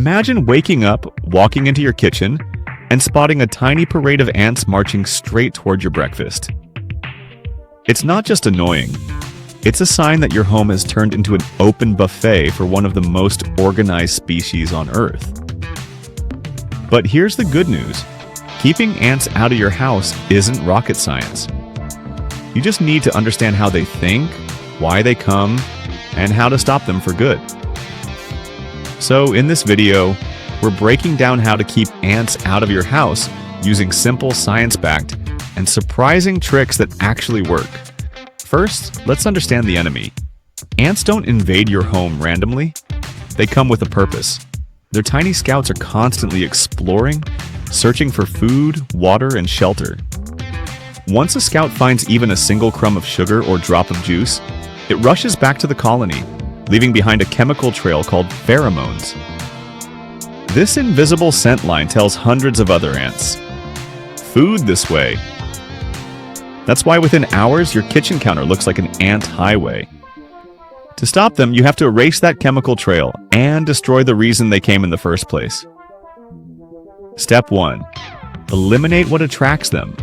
Imagine waking up, walking into your kitchen, and spotting a tiny parade of ants marching straight toward your breakfast. It's not just annoying. It's a sign that your home has turned into an open buffet for one of the most organized species on Earth. But here's the good news. Keeping ants out of your house isn't rocket science. You just need to understand how they think, why they come, and how to stop them for good. So in this video, we're breaking down how to keep ants out of your house using simple science-backed and surprising tricks that actually work. First, let's understand the enemy. Ants don't invade your home randomly. They come with a purpose. Their tiny scouts are constantly exploring, searching for food, water, and shelter. Once a scout finds even a single crumb of sugar or drop of juice, it rushes back to the colony, leaving behind a chemical trail called pheromones. This invisible scent line tells hundreds of other ants, "Food this way." That's why within hours, your kitchen counter looks like an ant highway. To stop them, you have to erase that chemical trail and destroy the reason they came in the first place. Step 1. Eliminate what attracts them.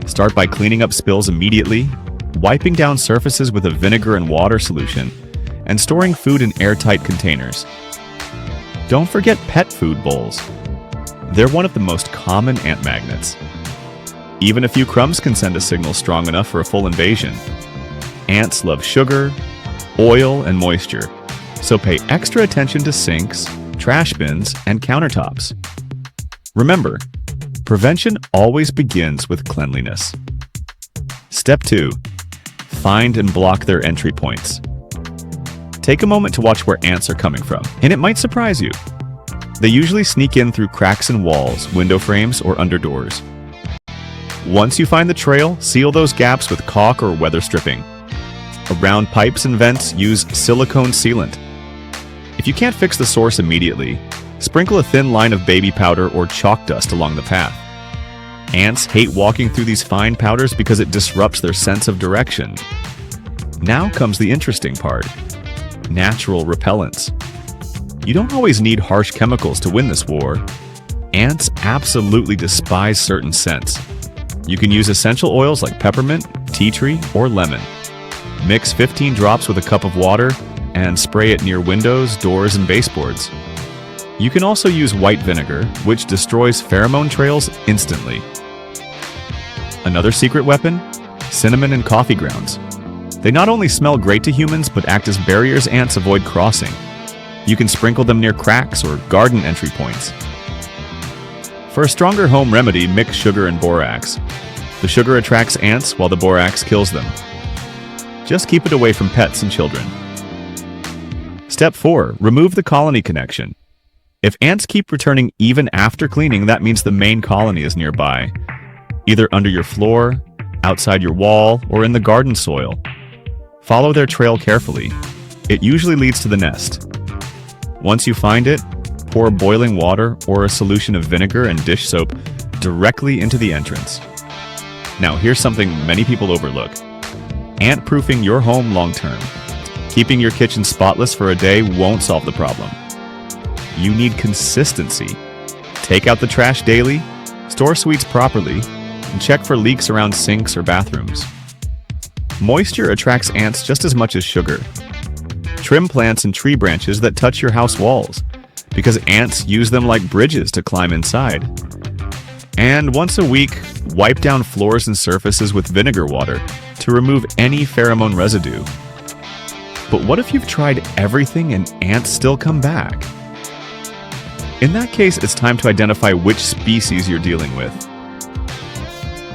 Start by cleaning up spills immediately, wiping down surfaces with a vinegar and water solution, and storing food in airtight containers. Don't forget pet food bowls. They're one of the most common ant magnets. Even a few crumbs can send a signal strong enough for a full invasion. Ants love sugar, oil, and moisture, so pay extra attention to sinks, trash bins, and countertops. Remember, prevention always begins with cleanliness. Step 2. Find and block their entry points. Take a moment to watch where ants are coming from, and it might surprise you. They usually sneak in through cracks in walls, window frames, or under doors. Once you find the trail, seal those gaps with caulk or weather stripping. Around pipes and vents, use silicone sealant. If you can't fix the source immediately, sprinkle a thin line of baby powder or chalk dust along the path. Ants hate walking through these fine powders because it disrupts their sense of direction. Now comes the interesting part. Natural repellents. You don't always need harsh chemicals to win this war. Ants absolutely despise certain scents. You can use essential oils like peppermint, tea tree, or lemon. Mix 15 drops with a cup of water and spray it near windows, doors, and baseboards. You can also use white vinegar, which destroys pheromone trails instantly. Another secret weapon? Cinnamon and coffee grounds. They not only smell great to humans, but act as barriers ants avoid crossing. You can sprinkle them near cracks or garden entry points. For a stronger home remedy, mix sugar and borax. The sugar attracts ants while the borax kills them. Just keep it away from pets and children. Step 4. Remove the colony connection. If ants keep returning even after cleaning, that means the main colony is nearby, either under your floor, outside your wall, or in the garden soil. Follow their trail carefully. It usually leads to the nest. Once you find it, pour boiling water or a solution of vinegar and dish soap directly into the entrance. Now, here's something many people overlook. Ant-proofing your home long-term. Keeping your kitchen spotless for a day won't solve the problem. You need consistency. Take out the trash daily, store sweets properly, and check for leaks around sinks or bathrooms. Moisture attracts ants just as much as sugar. Trim plants and tree branches that touch your house walls, because ants use them like bridges to climb inside. And once a week, wipe down floors and surfaces with vinegar water to remove any pheromone residue. But what if you've tried everything and ants still come back? In that case, it's time to identify which species you're dealing with.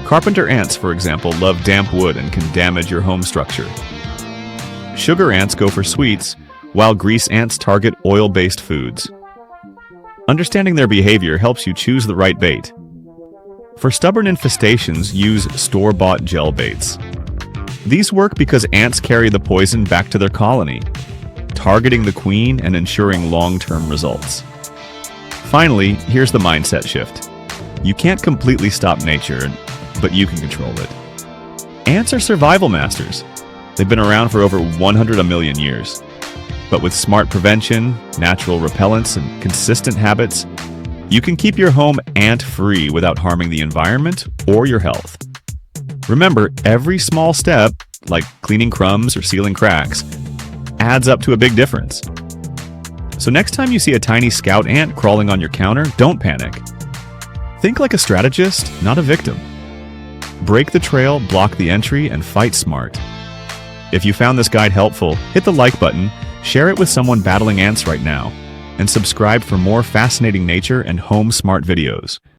Carpenter ants, for example, love damp wood and can damage your home structure. Sugar ants go for sweets, while grease ants target oil-based foods. Understanding their behavior helps you choose the right bait. For stubborn infestations, use store-bought gel baits. These work because ants carry the poison back to their colony, targeting the queen and ensuring long-term results. Finally, here's the mindset shift. You can't completely stop nature, but you can control it. Ants are survival masters. They've been around for over 100 million years. But with smart prevention, natural repellents, and consistent habits, you can keep your home ant-free without harming the environment or your health. Remember, every small step, like cleaning crumbs or sealing cracks, adds up to a big difference. So next time you see a tiny scout ant crawling on your counter, don't panic. Think like a strategist, not a victim. Break the trail, block the entry, and fight smart. If you found this guide helpful, hit the like button, share it with someone battling ants right now, and subscribe for more fascinating nature and home smart videos.